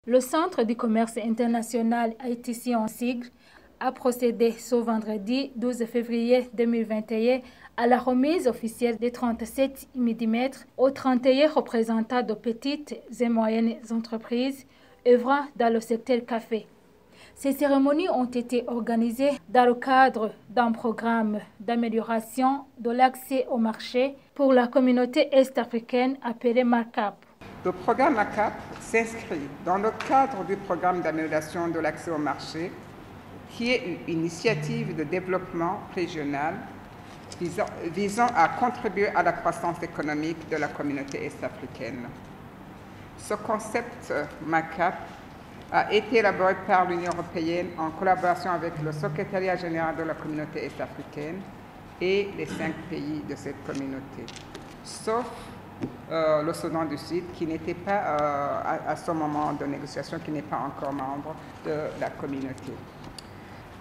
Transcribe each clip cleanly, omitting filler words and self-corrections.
Le Centre du commerce international ITC en sigle a procédé ce vendredi 12 février 2021 à la remise officielle des 37 mm aux 31 représentants de petites et moyennes entreprises œuvrant dans le secteur café. Ces cérémonies ont été organisées dans le cadre d'un programme d'amélioration de l'accès au marché pour la communauté est-africaine appelé MACAP. Le programme MACAP s'inscrit dans le cadre du programme d'amélioration de l'accès au marché, qui est une initiative de développement régional visant à contribuer à la croissance économique de la communauté est-africaine. Ce concept MACAP a été élaboré par l'Union européenne en collaboration avec le secrétariat général de la communauté est-africaine et les 5 pays de cette communauté, sauf le Soudan du Sud, qui n'était pas à ce moment de négociation, qui n'est pas encore membre de la communauté.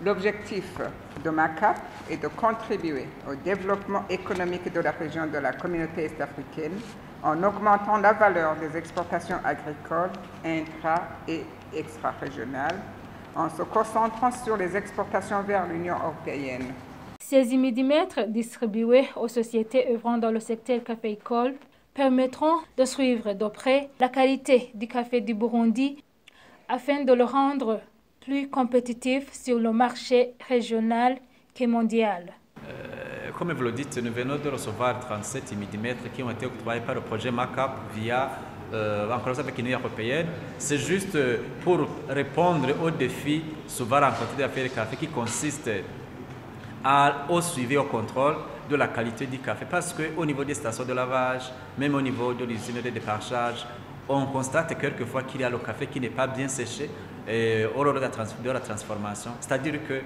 L'objectif de MACAP est de contribuer au développement économique de la région de la communauté est-africaine en augmentant la valeur des exportations agricoles intra- et extra-régionales, en se concentrant sur les exportations vers l'Union européenne. Ces mm distribués aux sociétés œuvrant dans le secteur caféicole permettront de suivre de près la qualité du café du Burundi afin de le rendre plus compétitif sur le marché régional que mondial. Comme vous le dites, nous venons de recevoir 37 mm qui ont été octroyés par le projet MACAP via en collaboration avec l'Union européenne. C'est juste pour répondre aux défis souvent rencontrés d'affaires de café qui consistent au suivi et au contrôle de la qualité du café. Parce qu'au niveau des stations de lavage, même au niveau de l'usine de déparchage, on constate quelquefois qu'il y a le café qui n'est pas bien séché au lors de la transformation. C'est-à-dire que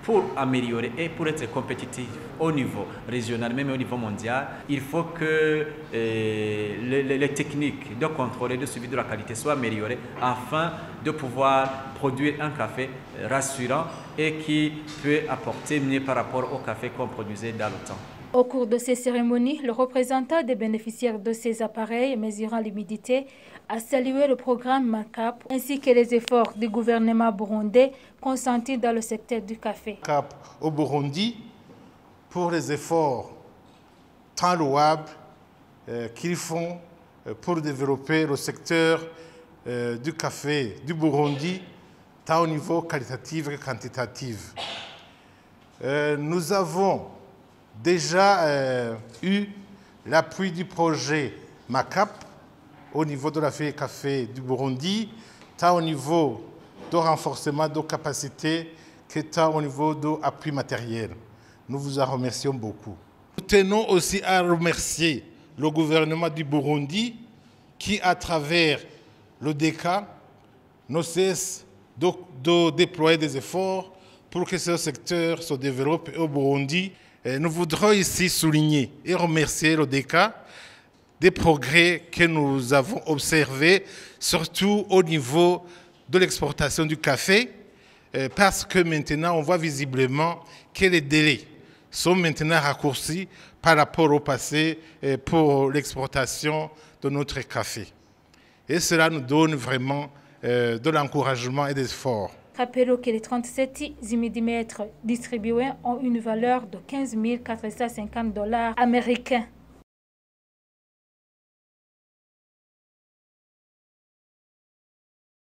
pour améliorer et pour être compétitif au niveau régional, même au niveau mondial, il faut que les techniques de contrôle et de suivi de la qualité soient améliorées afin de pouvoir produire un café rassurant et qui peut apporter mieux par rapport au café qu'on produisait dans le temps. Au cours de ces cérémonies, le représentant des bénéficiaires de ces appareils mesurant l'humidité a salué le programme MACAP ainsi que les efforts du gouvernement burundais consentis dans le secteur du café. MACAP au Burundi pour les efforts tant louables qu'ils font pour développer le secteur du café du Burundi, tant au niveau qualitatif que quantitatif. Nous avons déjà eu l'appui du projet MACAP au niveau de la filière café du Burundi, tant au niveau de renforcement de capacités que tant au niveau d'appui matériel. Nous vous en remercions beaucoup. Nous tenons aussi à remercier le gouvernement du Burundi qui, à travers le DECA, ne cesse de déployer des efforts pour que ce secteur se développe au Burundi. Nous voudrons ici souligner et remercier le DECA des progrès que nous avons observés, surtout au niveau de l'exportation du café, parce que maintenant on voit visiblement que les délais sont maintenant raccourcis par rapport au passé pour l'exportation de notre café. Et cela nous donne vraiment de l'encouragement et des efforts. Rappelons que les 37 mm distribués ont une valeur de $15 450 américains.